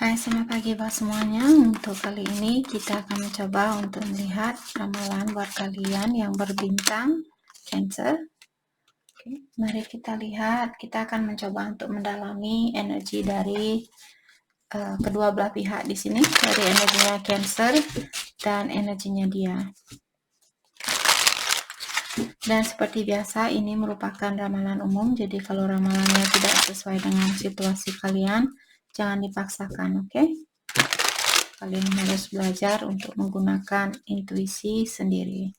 Hai, selamat pagi buat semuanya. Untuk kali ini kita akan mencoba untuk melihat ramalan buat kalian yang berbintang Cancer. Oke, mari kita lihat. Kita akan mencoba untuk mendalami energi dari kedua belah pihak di sini, dari energinya Cancer dan energinya dia. Dan seperti biasa, ini merupakan ramalan umum. Jadi kalau ramalannya tidak sesuai dengan situasi kalian, jangan dipaksakan, oke? Kalian harus belajar untuk menggunakan intuisi sendiri.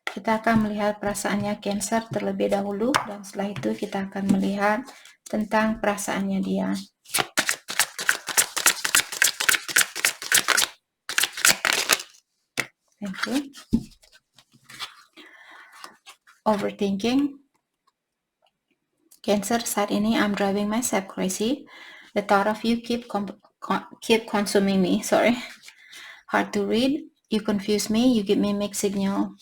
Kita akan melihat perasaannya Cancer terlebih dahulu, dan setelah itu kita akan melihat tentang perasaannya dia. Thank you. Overthinking. Cancer, saat ini I'm driving myself crazy. The thought of you keep consuming me. Sorry. Hard to read. You confuse me. You give me mixed signal.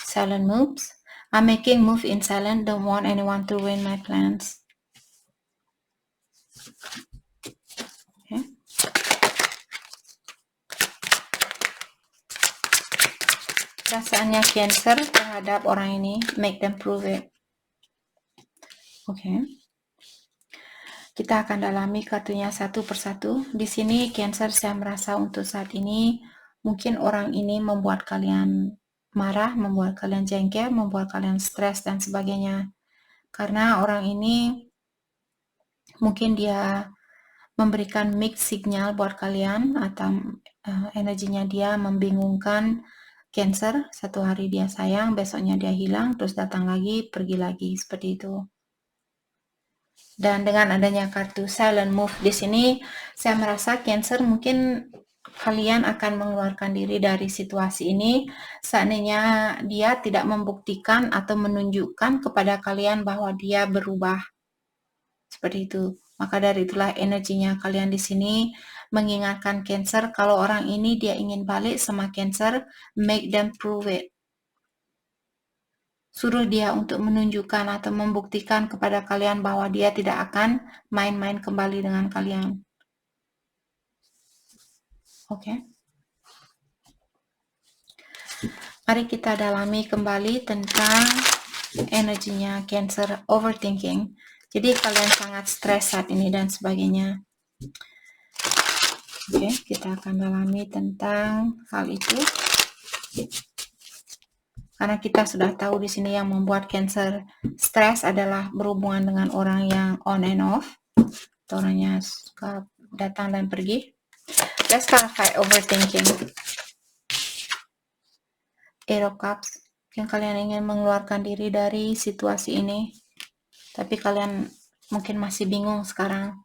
Silent moves. I'm making move in silent. Don't want anyone to ruin my plans. Okay. Perasaannya Cancer terhadap orang ini, make them prove it. Oke. Kita akan dalami kartunya satu persatu. Di sini Cancer, saya merasa untuk saat ini mungkin orang ini membuat kalian marah, membuat kalian jengkel, membuat kalian stres dan sebagainya. Karena orang ini mungkin dia memberikan mixed signal buat kalian, atau energinya dia membingungkan Cancer. Satu hari dia sayang, besoknya dia hilang, terus datang lagi, pergi lagi, seperti itu. Dan dengan adanya kartu silent move di sini, saya merasa Cancer mungkin kalian akan mengeluarkan diri dari situasi ini seandainya dia tidak membuktikan atau menunjukkan kepada kalian bahwa dia berubah. Seperti itu. Maka dari itulah energinya kalian di sini mengingatkan Cancer kalau orang ini dia ingin balik sama Cancer, make them prove it. Suruh dia untuk menunjukkan atau membuktikan kepada kalian bahwa dia tidak akan main-main kembali dengan kalian. Oke. Mari kita dalami kembali tentang energinya Cancer, overthinking. Jadi kalian sangat stres saat ini dan sebagainya. Oke, kita akan dalami tentang hal itu. Karena kita sudah tahu di sini yang membuat Cancer stres adalah berhubungan dengan orang yang on and off. Orangnya suka datang dan pergi. Let's clarify overthinking. Eight of Cups. Yang kalian ingin mengeluarkan diri dari situasi ini, tapi kalian mungkin masih bingung sekarang.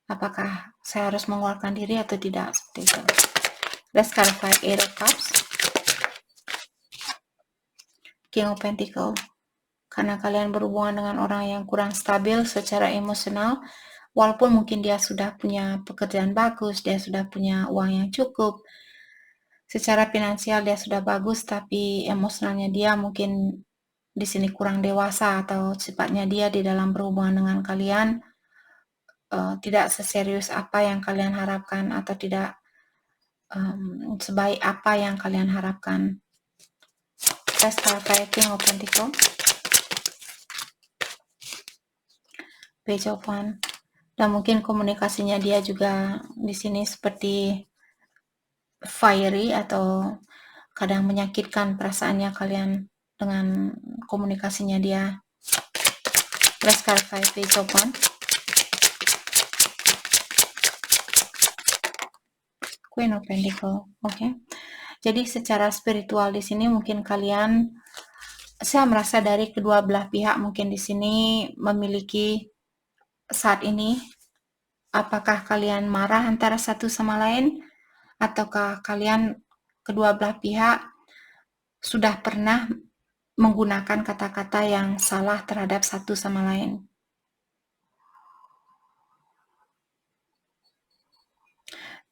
Apakah saya harus mengeluarkan diri atau tidak? Seperti itu. Let's clarify Eight of Cups. King of Pentacles. Karena kalian berhubungan dengan orang yang kurang stabil secara emosional, walaupun mungkin dia sudah punya pekerjaan bagus, dia sudah punya uang yang cukup, secara finansial dia sudah bagus, tapi emosionalnya dia mungkin di sini kurang dewasa, atau sifatnya dia di dalam berhubungan dengan kalian tidak seserius apa yang kalian harapkan, atau tidak sebaik apa yang kalian harapkan. Let's clarify King of Pentacles. Page of Wands. Dan mungkin komunikasinya dia juga di sini seperti fiery, atau kadang menyakitkan perasaannya kalian dengan komunikasinya dia. Let's clarify Page of Wands. Queen of Pentacles. Oke. Jadi secara spiritual di sini mungkin kalian, saya merasa dari kedua belah pihak mungkin di sini memiliki saat ini, apakah kalian marah antara satu sama lain, ataukah kalian kedua belah pihak sudah pernah menggunakan kata-kata yang salah terhadap satu sama lain.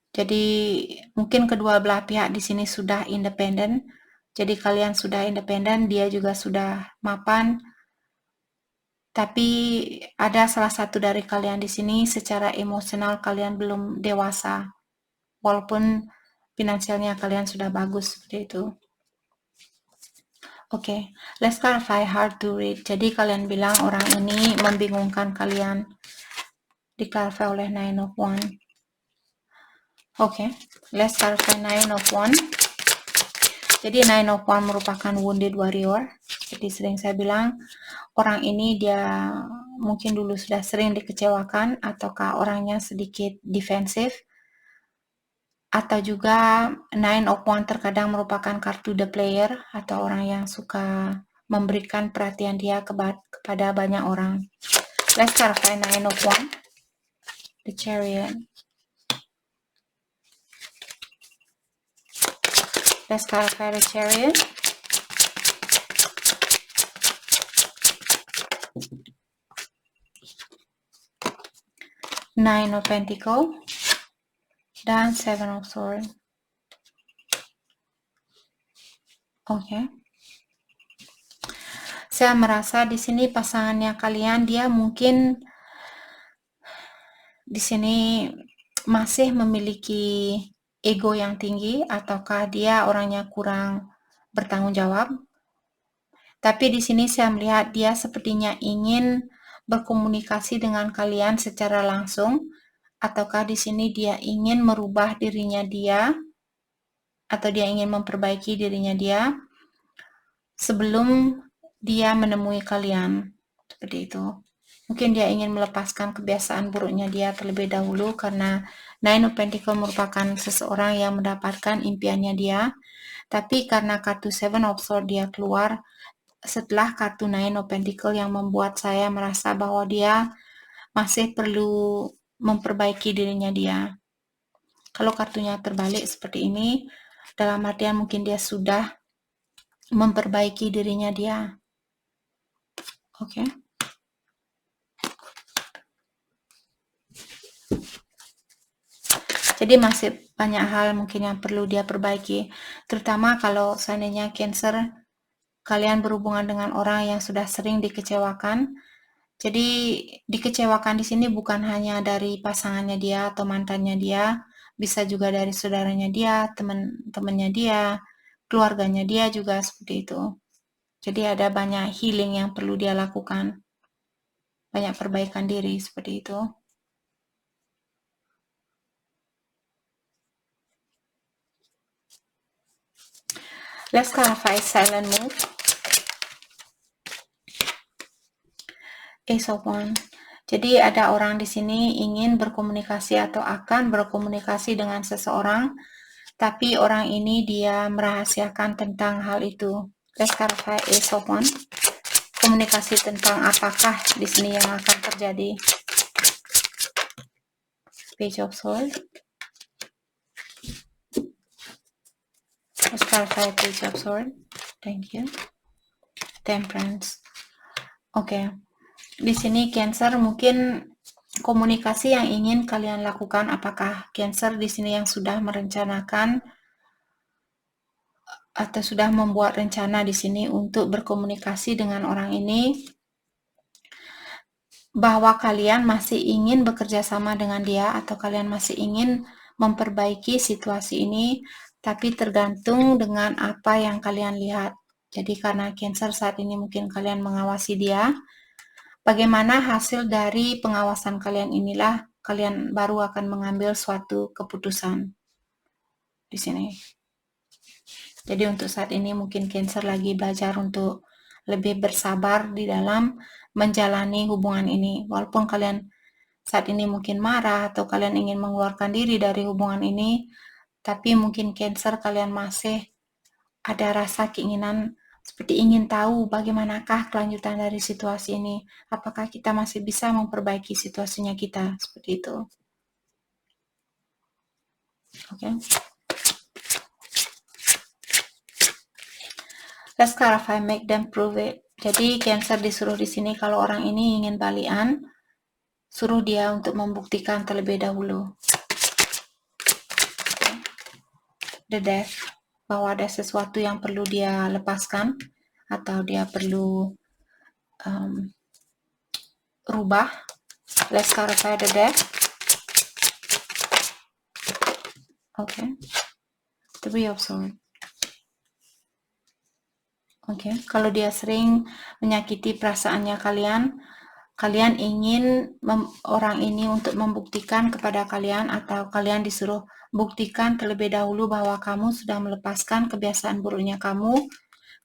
Jadi mungkin kedua belah pihak di sini sudah independen. Jadi kalian sudah independen, dia juga sudah mapan. Tapi ada salah satu dari kalian di sini secara emosional kalian belum dewasa, walaupun finansialnya kalian sudah bagus seperti itu. Oke, let's clarify hard to read. Jadi kalian bilang orang ini membingungkan kalian. Di-clarify oleh Nine of Wands. Oke, let's clarify Nine of Wands. Jadi Nine of Wands merupakan wounded warrior. Seperti sering saya bilang, orang ini dia mungkin dulu sudah sering dikecewakan, ataukah orangnya sedikit defensif, atau juga Nine of Wands terkadang merupakan kartu the player, atau orang yang suka memberikan perhatian dia kepada banyak orang. Let's clarify Nine of Wands. The Chariot. Let's clarify the Chariot. Nine of Pentacles dan Seven of Swords. Oke. Saya merasa di sini pasangannya kalian dia mungkin di sini masih memiliki ego yang tinggi, ataukah dia orangnya kurang bertanggung jawab. Tapi di sini saya melihat dia sepertinya ingin berkomunikasi dengan kalian secara langsung, ataukah di sini dia ingin merubah dirinya dia, atau dia ingin memperbaiki dirinya dia sebelum dia menemui kalian. Seperti itu. Mungkin dia ingin melepaskan kebiasaan buruknya dia terlebih dahulu, karena Nine of Pentacles merupakan seseorang yang mendapatkan impiannya dia. Tapi karena kartu Seven of Swords dia keluar setelah kartu Nine of Pentacles, yang membuat saya merasa bahwa dia masih perlu memperbaiki dirinya dia. Kalau kartunya terbalik seperti ini, dalam artian mungkin dia sudah memperbaiki dirinya dia. Oke. Jadi masih banyak hal mungkin yang perlu dia perbaiki, terutama kalau seandainya Cancer kalian berhubungan dengan orang yang sudah sering dikecewakan. Jadi dikecewakan di sini bukan hanya dari pasangannya dia atau mantannya dia, bisa juga dari saudaranya dia, teman-temannya dia, keluarganya dia juga seperti itu. Jadi ada banyak healing yang perlu dia lakukan, banyak perbaikan diri seperti itu. Let's clarify silent move. Ace of Wands. Jadi ada orang di sini ingin berkomunikasi atau akan berkomunikasi dengan seseorang, tapi orang ini dia merahasiakan tentang hal itu. Let's clarify Ace of Wands. Komunikasi tentang apakah di sini yang akan terjadi? Page of Swords. Let's clarify Page of Swords. Thank you. Temperance. Oke. Di sini Cancer mungkin komunikasi yang ingin kalian lakukan, apakah Cancer di sini yang sudah merencanakan atau sudah membuat rencana di sini untuk berkomunikasi dengan orang ini, bahwa kalian masih ingin bekerja sama dengan dia, atau kalian masih ingin memperbaiki situasi ini, tapi tergantung dengan apa yang kalian lihat. Jadi karena Cancer saat ini mungkin kalian mengawasi dia, bagaimana hasil dari pengawasan kalian inilah kalian baru akan mengambil suatu keputusan di sini. Jadi untuk saat ini mungkin Cancer lagi belajar untuk lebih bersabar di dalam menjalani hubungan ini. Walaupun kalian saat ini mungkin marah atau kalian ingin mengeluarkan diri dari hubungan ini, tapi mungkin Cancer kalian masih ada rasa keinginan seperti ingin tahu bagaimanakah kelanjutan dari situasi ini. Apakah kita masih bisa memperbaiki situasinya kita, seperti itu. Oke. Let's clarify, make them prove it. Jadi Cancer disuruh di sini kalau orang ini ingin balikan, suruh dia untuk membuktikan terlebih dahulu. The Death, bahwa ada sesuatu yang perlu dia lepaskan, atau dia perlu rubah. Let's clarify the deck. Okay, Three of Swords. Oke, kalau dia sering menyakiti perasaannya kalian ingin orang ini untuk membuktikan kepada kalian, atau kalian disuruh buktikan terlebih dahulu bahwa kamu sudah melepaskan kebiasaan buruknya kamu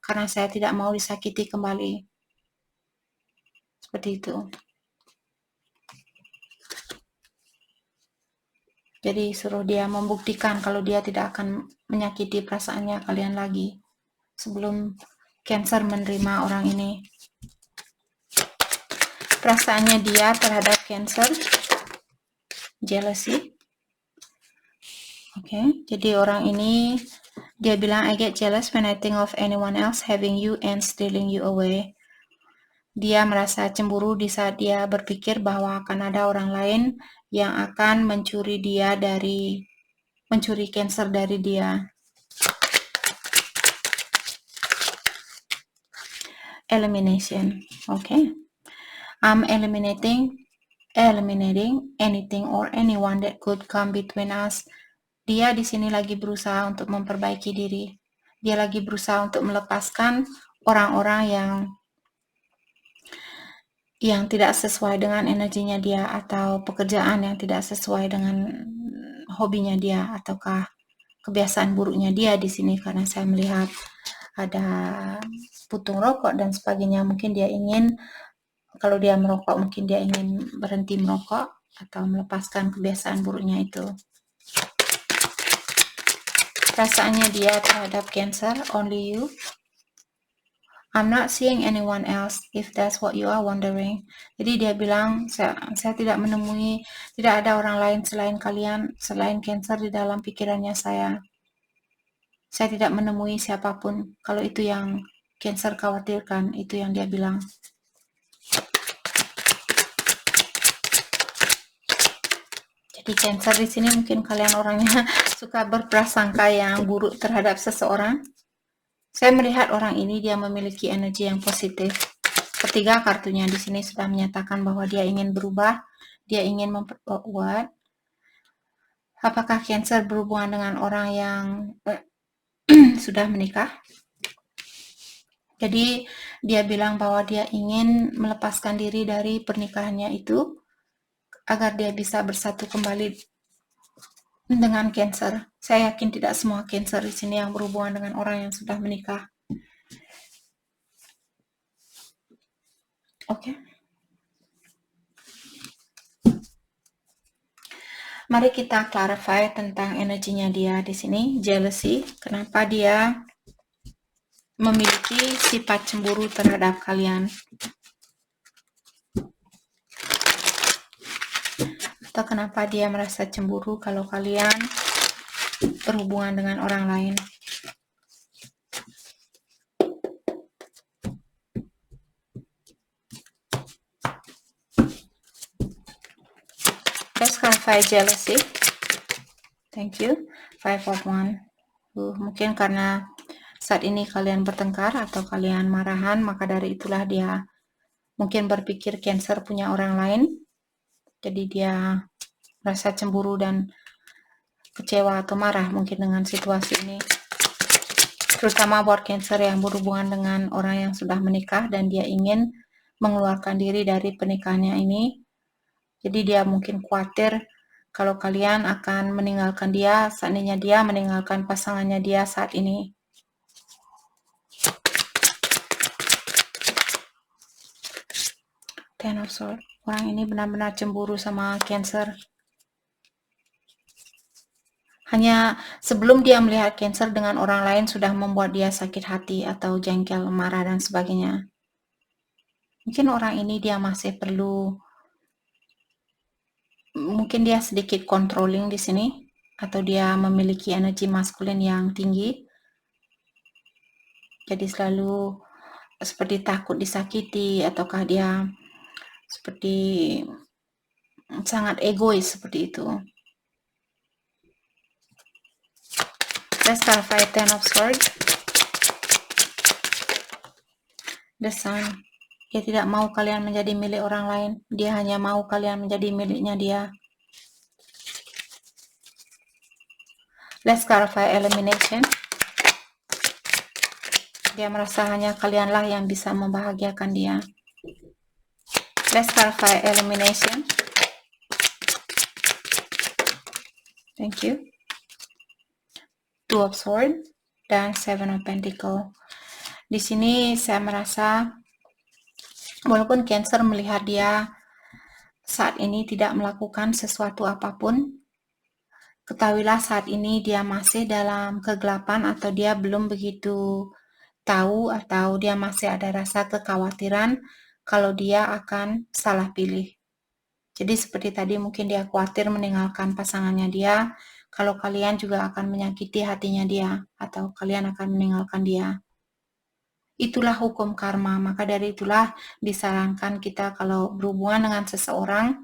karena saya tidak mau disakiti kembali. Seperti itu. Jadi suruh dia membuktikan kalau dia tidak akan menyakiti perasaannya kalian lagi sebelum Cancer menerima orang ini. Perasaannya dia terhadap Cancer, jealousy. Oke, jadi orang ini dia bilang, I get jealous when I think of anyone else having you and stealing you away. Dia merasa cemburu di saat dia berpikir bahwa akan ada orang lain yang akan mencuri Cancer dari dia. Elimination. Okay. I'm eliminating anything or anyone that could come between us. Dia di sini lagi berusaha untuk memperbaiki diri. Dia lagi berusaha untuk melepaskan orang-orang yang tidak sesuai dengan energinya dia, atau pekerjaan yang tidak sesuai dengan hobinya dia, ataukah kebiasaan buruknya dia di sini. Karena saya melihat ada putung rokok dan sebagainya. Mungkin dia ingin, kalau dia merokok, mungkin dia ingin berhenti merokok atau melepaskan kebiasaan buruknya itu. Perasaannya dia terhadap Cancer, only you. I'm not seeing anyone else, if that's what you are wondering. Jadi dia bilang, saya tidak ada orang lain selain kalian, selain Cancer di dalam pikirannya saya. Saya tidak menemui siapapun. Kalau itu yang Cancer khawatirkan, itu yang dia bilang. Jadi Cancer di sini mungkin kalian orangnya suka berprasangka yang buruk terhadap seseorang. Saya melihat orang ini dia memiliki energi yang positif. Ketiga kartunya di sini sudah menyatakan bahwa dia ingin berubah, dia ingin memperkuat. Apakah Cancer berhubungan dengan orang yang sudah menikah? Jadi dia bilang bahwa dia ingin melepaskan diri dari pernikahannya itu agar dia bisa bersatu kembali dengan Cancer. Saya yakin tidak semua Cancer di sini yang berhubungan dengan orang yang sudah menikah. Oke. Mari kita clarify tentang energinya dia di sini, jealousy. Kenapa dia memiliki sifat cemburu terhadap kalian? Atau kenapa dia merasa cemburu kalau kalian berhubungan dengan orang lain? Let's clarify jealousy. Thank you. 5 of Wands. Mungkin karena saat ini kalian bertengkar atau kalian marahan, maka dari itulah dia mungkin berpikir Cancer punya orang lain. Jadi dia merasa cemburu dan kecewa atau marah mungkin dengan situasi ini. Terutama buat Cancer yang berhubungan dengan orang yang sudah menikah dan dia ingin mengeluarkan diri dari pernikahannya ini. Jadi dia mungkin khawatir kalau kalian akan meninggalkan dia, seandainya dia meninggalkan pasangannya dia saat ini. Ten of Swords. Orang ini benar-benar cemburu sama Cancer. Hanya sebelum dia melihat Cancer dengan orang lain sudah membuat dia sakit hati atau jengkel, marah, dan sebagainya. Mungkin orang ini dia masih perlu, mungkin dia sedikit controlling di sini, atau dia memiliki energi maskulin yang tinggi. Jadi selalu seperti takut disakiti, ataukah dia seperti sangat egois seperti itu. Let's clarify Ten of Swords. The Sun. Dia tidak mau kalian menjadi milik orang lain. Dia hanya mau kalian menjadi miliknya dia. Let's clarify elimination. Dia merasa hanya kalianlah yang bisa membahagiakan dia. Let's clarify elimination. Thank you. Two of Swords dan Seven of Pentacles. Di sini saya merasa walaupun Cancer melihat dia saat ini tidak melakukan sesuatu apapun, ketahuilah saat ini dia masih dalam kegelapan atau dia belum begitu tahu atau dia masih ada rasa kekhawatiran kalau dia akan salah pilih. Jadi seperti tadi mungkin dia khawatir meninggalkan pasangannya dia, kalau kalian juga akan menyakiti hatinya dia atau kalian akan meninggalkan dia. Itulah hukum karma, maka dari itulah disarankan kita kalau berhubungan dengan seseorang,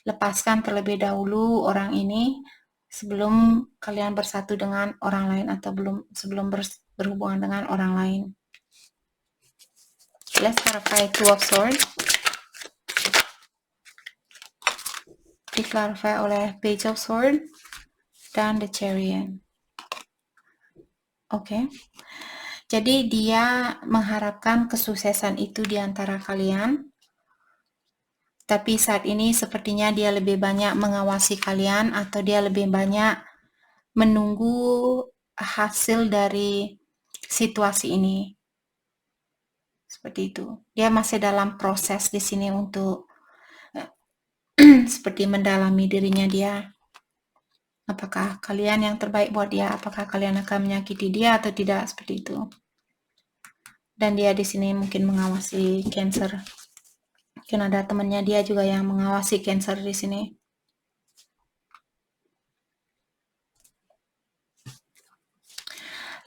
lepaskan terlebih dahulu orang ini sebelum kalian bersatu dengan orang lain atau sebelum berhubungan dengan orang lain. Let's clarify Two of Swords. Diklarify oleh Page of Swords dan The Chariot. Oke. Jadi dia mengharapkan kesuksesan itu di antara kalian. Tapi saat ini sepertinya dia lebih banyak mengawasi kalian atau dia lebih banyak menunggu hasil dari situasi ini. Seperti itu. Dia masih dalam proses di sini untuk seperti mendalami dirinya dia. Apakah kalian yang terbaik buat dia? Apakah kalian akan menyakiti dia atau tidak? Seperti itu. Dan dia di sini mungkin mengawasi Cancer. Mungkin ada temannya dia juga yang mengawasi Cancer di sini.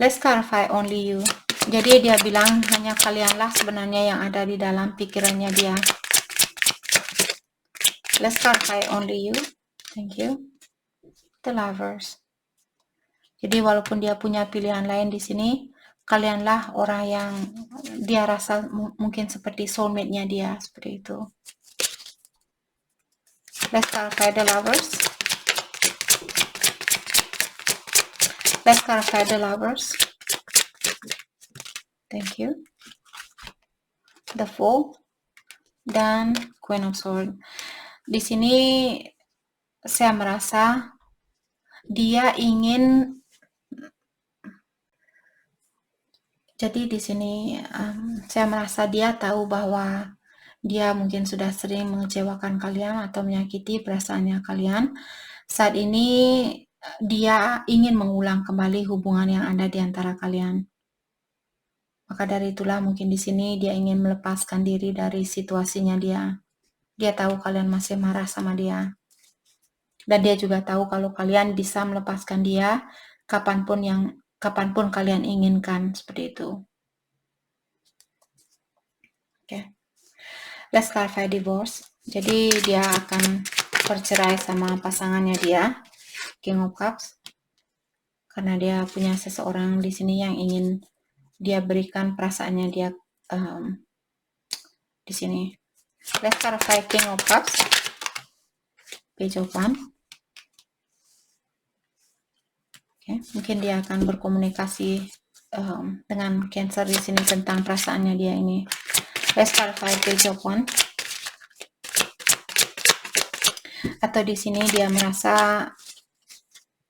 Let's clarify only you. Jadi dia bilang hanya kalianlah sebenarnya yang ada di dalam pikirannya dia. Let's clarify only you. Thank you. The Lovers. Jadi walaupun dia punya pilihan lain di sini, kalianlah orang yang dia rasa mungkin seperti soulmate-nya dia, seperti itu. Let's clarify the Lovers. Let's clarify the Lovers. Thank you. The Fool dan Queen of Swords. Di sini saya merasa dia ingin, jadi di sini saya merasa dia tahu bahwa dia mungkin sudah sering mengecewakan kalian atau menyakiti perasaannya kalian. Saat ini dia ingin mengulang kembali hubungan yang ada di antara kalian. Maka dari itulah mungkin di sini dia ingin melepaskan diri dari situasinya dia. Dia tahu kalian masih marah sama dia. Dan dia juga tahu kalau kalian bisa melepaskan dia kapanpun kalian inginkan, seperti itu. Oke. Let's clarify divorce. Jadi dia akan bercerai sama pasangannya dia, King of Cups. Karena dia punya seseorang di sini yang ingin dia berikan perasaannya dia di sini. Let's clarify King of Cups. Page of Wands. Okay. Mungkin dia akan berkomunikasi dengan Cancer di sini tentang perasaannya dia ini. Let's clarify Page of Wands. Atau di sini dia merasa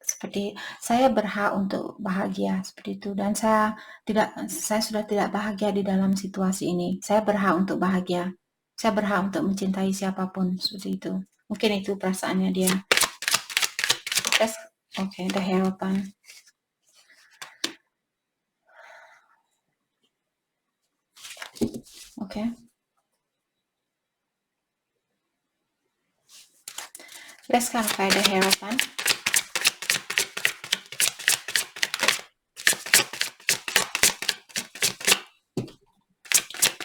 seperti saya berhak untuk bahagia, seperti itu, dan saya sudah tidak bahagia di dalam situasi ini. Saya berhak untuk bahagia. Saya berhak untuk mencintai siapapun, seperti itu. Mungkin itu perasaannya dia. Oke, the Hierophant. Oke. Let's clarify the Hierophant.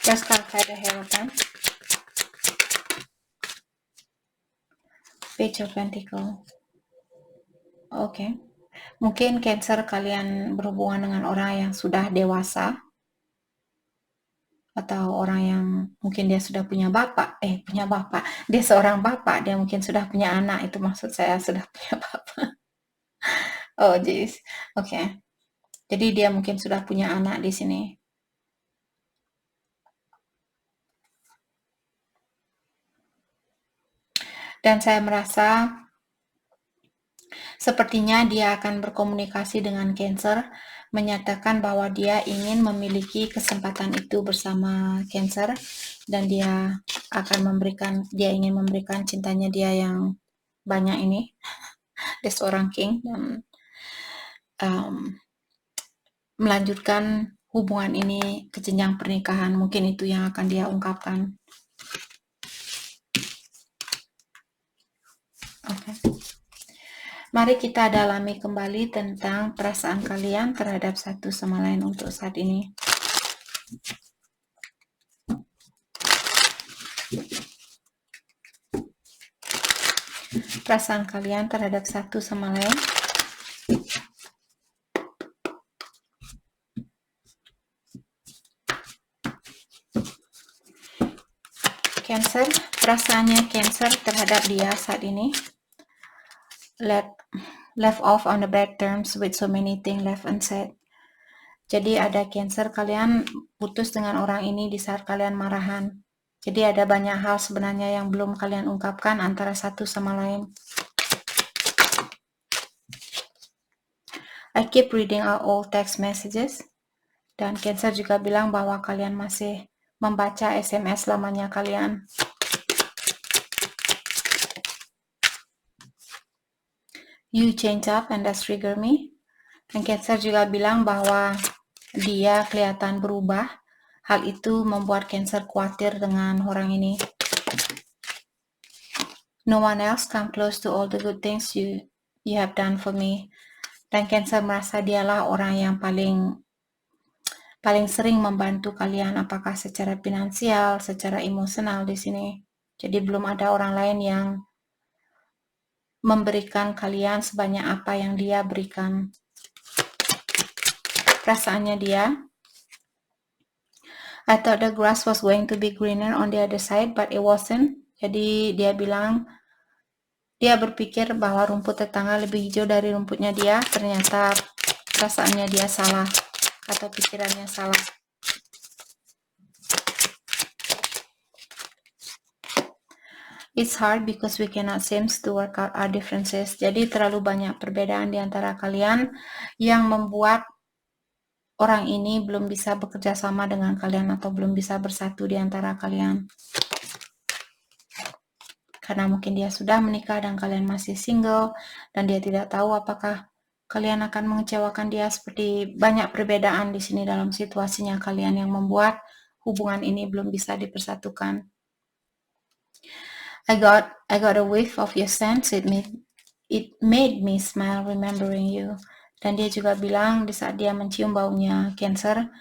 Let's clarify the Hierophant. Page of Pentacles. Oke. Mungkin Cancer kalian berhubungan dengan orang yang sudah dewasa. atau orang yang mungkin dia sudah punya bapak, dia seorang bapak, dia mungkin sudah punya anak, itu maksud saya sudah punya bapak. Oh, jeez. Oke. Jadi dia mungkin sudah punya anak di sini. Dan saya merasa sepertinya dia akan berkomunikasi dengan Cancer, menyatakan bahwa dia ingin memiliki kesempatan itu bersama Cancer, dan dia ingin memberikan cintanya dia yang banyak ini, dia seorang king, dan melanjutkan hubungan ini ke jenjang pernikahan. Mungkin itu yang akan dia ungkapkan. Oke. Mari kita dalami kembali tentang perasaan kalian terhadap satu sama lain untuk saat ini. Perasaan kalian terhadap satu sama lain. Cancer, perasaannya Cancer terhadap dia saat ini. Left off on the bad terms with so many things left unsaid. Jadi ada Cancer, kalian putus dengan orang ini di saat kalian marahan. Jadi ada banyak hal sebenarnya yang belum kalian ungkapkan antara satu sama lain. I keep reading our old text messages. Dan Cancer juga bilang bahwa kalian masih membaca SMS lamanya kalian. You change up and that trigger me. Dan Cancer juga bilang bahwa dia kelihatan berubah. Hal itu membuat Cancer khawatir dengan orang ini. No one else come close to all the good things you have done for me. Dan Cancer merasa dialah orang yang paling sering membantu kalian, apakah secara finansial, secara emosional di sini. Jadi belum ada orang lain yang memberikan kalian sebanyak apa yang dia berikan. Perasaannya dia, I thought the grass was going to be greener on the other side, but it wasn't. Jadi dia bilang, dia berpikir bahwa rumput tetangga lebih hijau dari rumputnya dia. Ternyata perasaannya dia salah, atau pikirannya salah. It's hard because we cannot seem to work out our differences. Jadi terlalu banyak perbedaan di antara kalian yang membuat orang ini belum bisa bekerja sama dengan kalian atau belum bisa bersatu di antara kalian. Karena mungkin dia sudah menikah dan kalian masih single, dan dia tidak tahu apakah kalian akan mengecewakan dia. Seperti banyak perbedaan di sini dalam situasinya kalian yang membuat hubungan ini belum bisa dipersatukan. I got a whiff of your scent. It made me smile remembering you. Dan dia juga bilang di saat dia mencium baunya Cancer,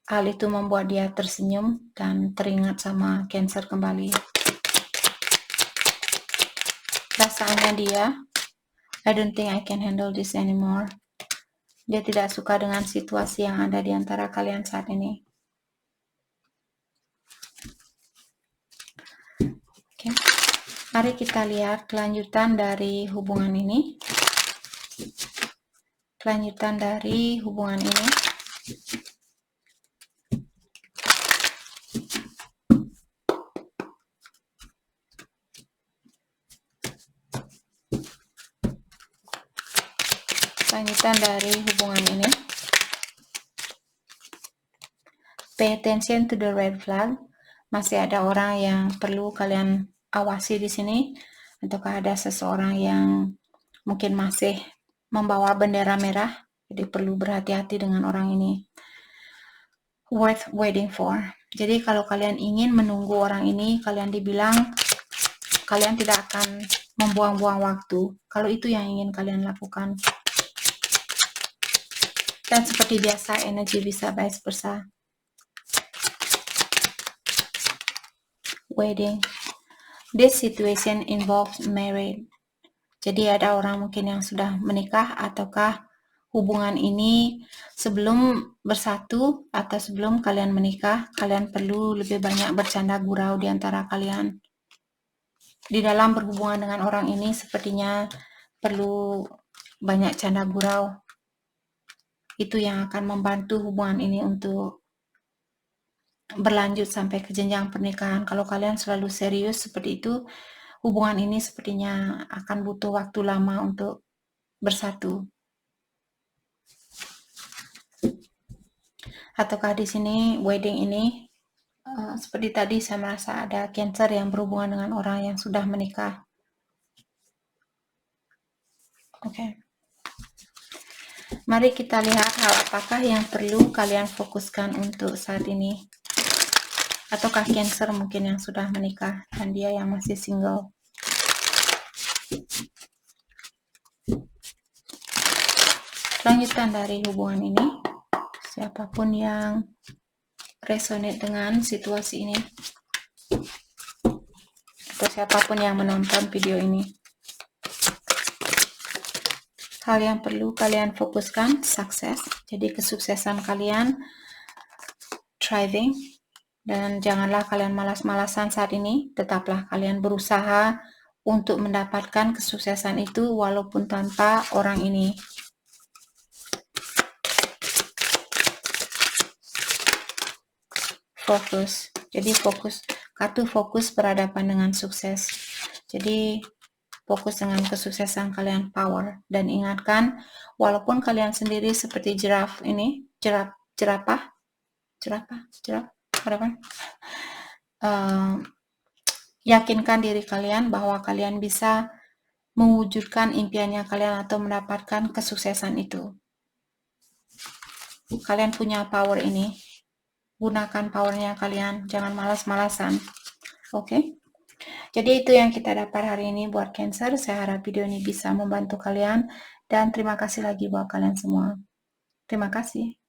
hal itu membuat dia tersenyum dan teringat sama Cancer kembali. Perasaannya dia, I don't think I can handle this anymore. Dia tidak suka dengan situasi yang ada di antara kalian saat ini. Oke. Mari kita lihat kelanjutan dari hubungan ini. Kelanjutan dari hubungan ini. Kelanjutan dari hubungan ini. Pay attention to the red flag. Masih ada orang yang perlu kalian awasi di sini, ataukah ada seseorang yang mungkin masih membawa bendera merah, jadi perlu berhati-hati dengan orang ini. Worth waiting for. Jadi kalau kalian ingin menunggu orang ini, kalian dibilang kalian tidak akan membuang-buang waktu kalau itu yang ingin kalian lakukan. Dan seperti biasa, energi bisa vice versa. Wedding. This situation involves marriage. Jadi ada orang mungkin yang sudah menikah, ataukah hubungan ini sebelum bersatu atau sebelum kalian menikah, kalian perlu lebih banyak bercanda gurau di antara kalian. Di dalam berhubungan dengan orang ini sepertinya perlu banyak canda gurau. Itu yang akan membantu hubungan ini untuk berlanjut sampai ke jenjang pernikahan. Kalau kalian selalu serius seperti itu, hubungan ini sepertinya akan butuh waktu lama untuk bersatu. Ataukah di sini wedding ini seperti tadi saya merasa ada Cancer yang berhubungan dengan orang yang sudah menikah. Oke. Mari kita lihat hal apakah yang perlu kalian fokuskan untuk saat ini. Ataukah Cancer mungkin yang sudah menikah dan dia yang masih single. Lanjutan dari hubungan ini, siapapun yang resonate dengan situasi ini, atau siapapun yang menonton video ini, hal yang perlu kalian fokuskan, sukses. Jadi kesuksesan kalian, thriving, dan janganlah kalian malas-malasan saat ini, tetaplah kalian berusaha untuk mendapatkan kesuksesan itu walaupun tanpa orang ini. Fokus. Jadi kartu fokus berhadapan dengan sukses. Jadi fokus dengan kesuksesan kalian, power, dan ingatkan walaupun kalian sendiri seperti jerapah, yakinkan diri kalian bahwa kalian bisa mewujudkan impiannya kalian atau mendapatkan kesuksesan itu. Kalian punya power ini. Gunakan powernya kalian, jangan malas-malasan. Oke? Jadi itu yang kita dapat hari ini buat Cancer. Saya harap video ini bisa membantu kalian dan terima kasih lagi buat kalian semua. Terima kasih.